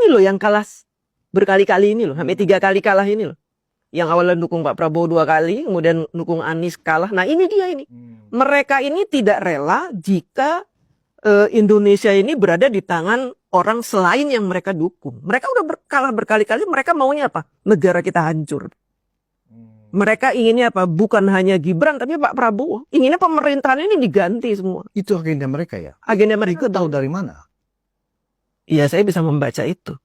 ini loh yang kalah berkali-kali ini loh, sampai 3 kali kalah ini loh. Yang awalnya dukung Pak Prabowo 2 kali, kemudian dukung Anies kalah. Nah ini dia ini. Mereka ini tidak rela jika Indonesia ini berada di tangan orang selain yang mereka dukung. Mereka udah kalah berkali-kali, mereka maunya apa? Negara kita hancur. Mereka inginnya apa? Bukan hanya Gibran, tapi Pak Prabowo. Inginnya pemerintahan ini diganti semua. Itu agenda mereka ya? Agenda mereka tahu dari mana? Iya, saya bisa membaca itu.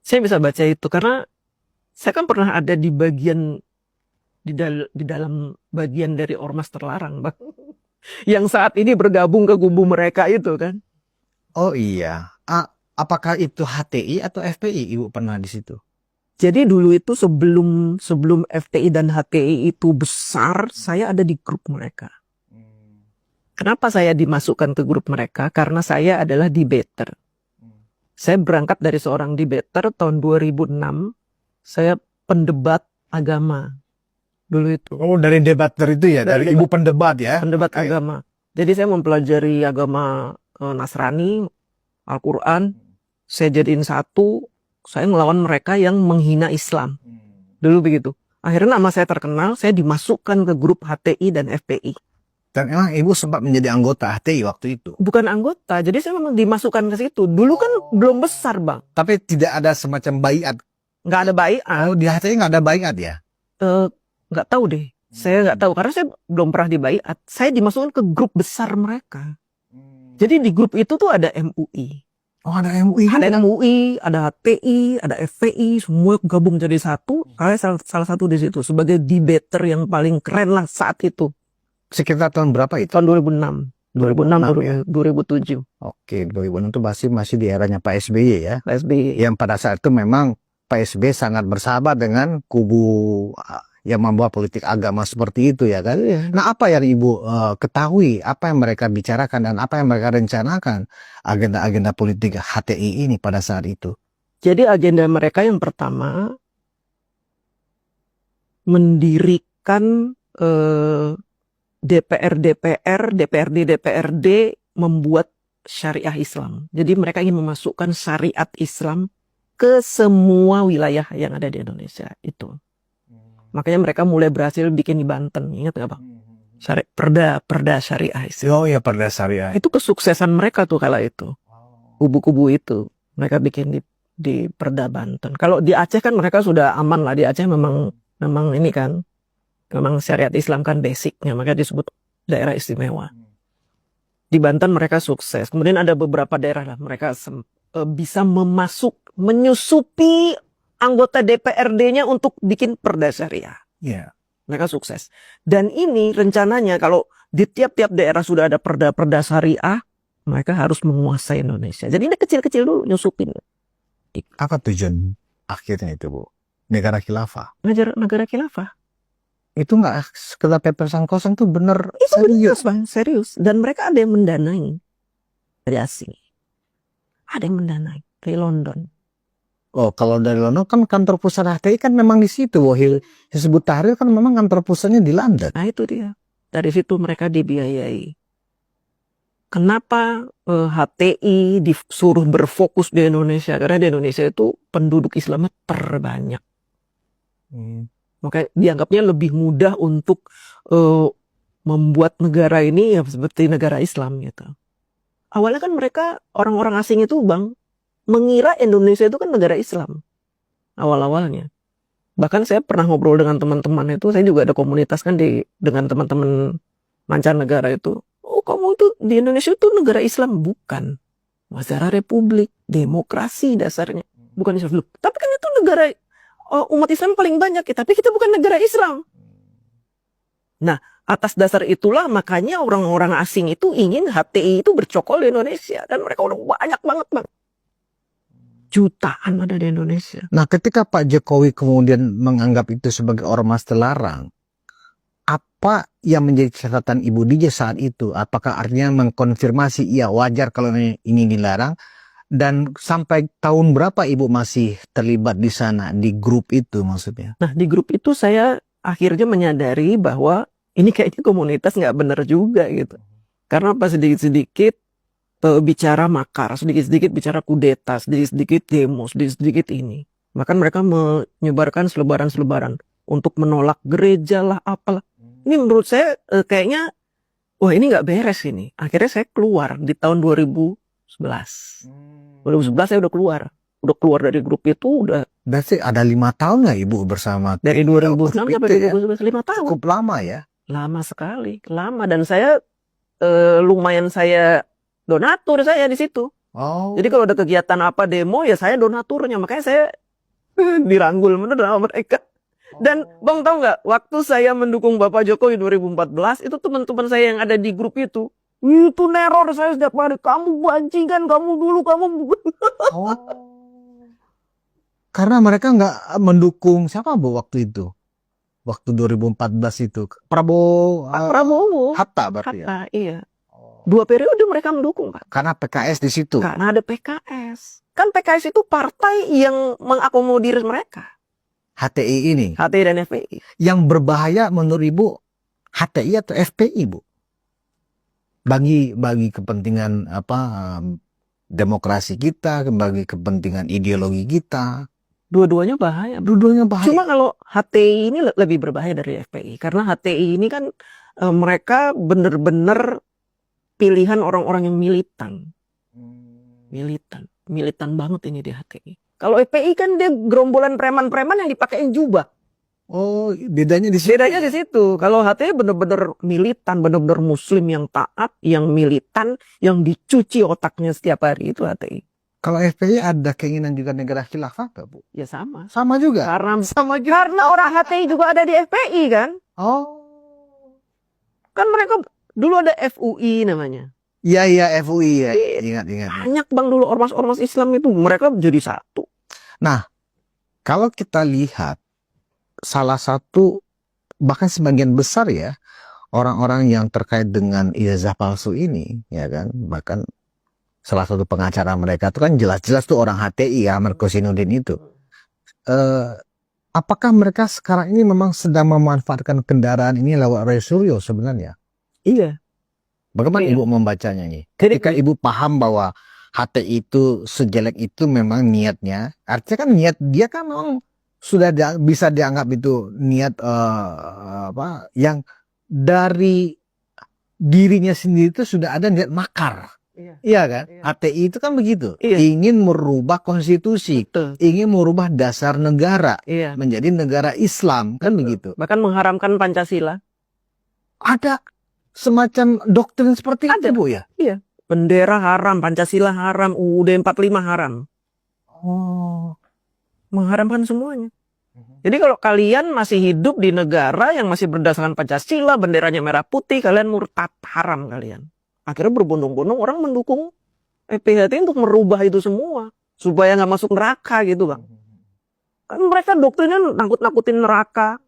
Saya bisa baca itu karena saya kan pernah ada di bagian di dalam bagian dari ormas terlarang, Bang. Yang saat ini bergabung ke kubu mereka itu kan. Oh iya. Apakah itu HTI atau FPI Ibu pernah di situ? Jadi dulu itu sebelum FPI dan HTI itu besar, saya ada di grup mereka. Kenapa saya dimasukkan ke grup mereka? Karena saya adalah debater. Saya berangkat dari seorang debater tahun 2006. Saya pendebat agama dulu itu. Oh, dari debater itu ya, dari Ibu pendebat ya? Pendebat agama. Jadi saya mempelajari agama Nasrani, Al-Quran. Saya jadiin satu. Saya ngelawan mereka yang menghina Islam. Dulu begitu. Akhirnya nama saya terkenal, saya dimasukkan ke grup HTI dan FPI. Dan emang Ibu sempat menjadi anggota HTI waktu itu? Bukan anggota, jadi saya memang dimasukkan ke situ. Dulu kan belum besar, Bang. Tapi tidak ada semacam baiat? Nggak ada baiat. Oh, di HTI nggak ada baiat ya? Nggak tahu deh. Saya nggak tahu, karena saya belum pernah di baiat. Saya dimasukkan ke grup besar mereka. Jadi di grup itu tuh ada MUI. Oh, ada MUI. Ada MUI, ada HTI, ada FPI, semua gabung jadi satu. Saya salah satu di situ sebagai debater yang paling keren lah saat itu. Sekitar tahun berapa itu? Tahun 2006. 2006 ya? 2007. Oke, 2006 itu masih di eranya Pak SBY ya. Pak SBY. Yang pada saat itu memang Pak SBY sangat bersahabat dengan kubu yang membawa politik agama seperti itu ya kan. Iya. Nah, apa yang Ibu ketahui, apa yang mereka bicarakan dan apa yang mereka rencanakan agenda-agenda politik HTI ini pada saat itu? Jadi agenda mereka yang pertama mendirikan DPR-DPR, DPRD-DPRD membuat syariah Islam. Jadi mereka ingin memasukkan syariat Islam ke semua wilayah yang ada di Indonesia itu. Makanya mereka mulai berhasil bikin di Banten, ingat nggak Bang? Perda syariah Islam. Oh ya, perda syariah. Itu kesuksesan mereka tuh kala itu. Kubu-kubu itu mereka bikin di Perda Banten. Kalau di Aceh kan mereka sudah aman lah. Di Aceh memang ini kan, memang syariat Islam kan basicnya, maka disebut daerah istimewa. Di Banten mereka sukses. Kemudian ada beberapa daerah lah mereka bisa menyusupi anggota DPRD-nya untuk bikin perda syariah. Yeah. Mereka sukses. Dan ini rencananya kalau di tiap-tiap daerah sudah ada perda-perda syariah, mereka harus menguasai Indonesia. Jadi ini kecil-kecil dulu nyusupin. Apa tujuan akhirnya itu, Bu? Negara khilafah. Negara khilafah. Itu nggak sekedar pepesan kosong, tuh bener itu serius. Bang, serius. Dan mereka ada yang mendanai dari asing. Ada yang mendanai dari London. Oh, kalau dari London kan kantor pusat HTI kan memang di situ. Hizbut Tahrir kan memang kantor pusatnya di London. Nah itu dia. Dari situ mereka dibiayai. Kenapa HTI disuruh berfokus di Indonesia? Karena di Indonesia itu penduduk Islamnya terbanyak. Makanya dianggapnya lebih mudah untuk membuat negara ini ya seperti negara Islam gitu. Awalnya kan mereka orang-orang asing itu Bang mengira Indonesia itu kan negara Islam awal-awalnya. Bahkan saya pernah ngobrol dengan teman-teman itu, saya juga ada komunitas kan dengan teman-teman mancanegara itu. Oh kamu itu di Indonesia itu negara Islam? Bukan. Negara Republik, demokrasi dasarnya. Bukan Islam. Tapi kan itu negara umat Islam paling banyak, tapi kita bukan negara Islam. Nah atas dasar itulah makanya orang-orang asing itu ingin HTI itu bercokol di Indonesia. Dan mereka udah banyak banget Bang. Jutaan ada di Indonesia. Nah, ketika Pak Jokowi kemudian menganggap itu sebagai ormas terlarang, apa yang menjadi catatan Ibu DJ saat itu? Apakah artinya mengkonfirmasi iya wajar kalau ini dilarang? Dan sampai tahun berapa Ibu masih terlibat di sana, di grup itu maksudnya? Nah, di grup itu saya akhirnya menyadari bahwa ini kayaknya komunitas nggak benar juga gitu. Karena pas sedikit-sedikit bicara makar, sedikit-sedikit bicara kudeta, sedikit-sedikit demo, sedikit-sedikit ini. Bahkan mereka menyebarkan selebaran-selebaran untuk menolak gereja lah, apalah. Ini menurut saya kayaknya, wah ini nggak beres ini. Akhirnya saya keluar di tahun 2011. 2011 saya udah keluar dari grup itu udah Berarti ada 5 tahun nggak Ibu bersama? dari 2006 grup sampai itu ya? 2011, 5 tahun. Cukup lama ya? Lama sekali, lama. Dan saya lumayan saya donatur saya di situ. Oh. Jadi kalau ada kegiatan apa demo ya saya donaturnya, makanya saya dirangkul bener sama mereka. Dan Bang tahu nggak, waktu saya mendukung Bapak Jokowi 2014 itu teman-teman saya yang ada di grup itu neror saya setiap hari, kamu bajingan, kamu dulu, kamu. Oh. Karena mereka nggak mendukung siapa Bu waktu itu? Waktu 2014 itu Prabowo, Pak Prabowo, Hatta berarti ya. Hatta, iya. 2 periode mereka mendukung Pak. Karena PKS di situ. Karena ada PKS. Kan PKS itu partai yang mengakomodir mereka. HTI ini. HTI dan FPI. Yang berbahaya menurut Ibu HTI atau FPI Bu? Bagi kepentingan demokrasi kita, bagi kepentingan ideologi kita. Dua-duanya bahaya. Dua-duanya bahaya. Cuma kalau HTI ini lebih berbahaya dari FPI. Karena HTI ini kan mereka benar-benar pilihan orang-orang yang militan. Militan banget ini di HTI. Kalau FPI kan dia gerombolan preman-preman yang dipakein jubah. Oh, bedanya di situ. Bedanya di situ. Kalau HTI benar-benar militan, benar-benar muslim yang taat, yang militan, yang dicuci otaknya setiap hari, itu HTI. Kalau FPI ada keinginan juga negara khilafah nggak Bu? Ya sama. Sama juga. Karena orang HTI juga ada di FPI kan. Oh. Kan mereka dulu ada FUI namanya. Iya FUI ya. Ingat. Banyak Bang dulu ormas-ormas Islam itu mereka jadi satu. Nah, kalau kita lihat salah satu bahkan sebagian besar ya orang-orang yang terkait dengan ijazah palsu ini, ya kan, bahkan salah satu pengacara mereka itu kan jelas-jelas tuh orang HTI ya, Merkosinuddin itu. Apakah mereka sekarang ini memang sedang memanfaatkan kendaraan ini lewat Roy Suryo sebenarnya? Iya. Bagaimana Iya. Ibu membacanya nih? Ketika Ibu paham bahwa HTI itu sejelek itu memang niatnya, artinya kan niat dia kan memang sudah bisa dianggap itu niat yang dari dirinya sendiri itu sudah ada niat makar. Iya kan? Iya. HTI itu kan begitu. Iya. Ingin merubah konstitusi, Betul. ingin merubah dasar negara Iya. menjadi negara Islam, kan begitu. Bahkan mengharamkan Pancasila. Ada semacam doktrin seperti Ada. itu Bu ya? Bendera haram, Pancasila haram, UUD 45 haram. Oh. Mengharamkan semuanya. Jadi kalau kalian masih hidup di negara yang masih berdasarkan Pancasila, benderanya merah putih, kalian murtad, haram kalian. Akhirnya berbondong-bondong orang mendukung PHT untuk merubah itu semua. Supaya nggak masuk neraka gitu Bang. Kan mereka doktrinnya nakut-nakutin neraka.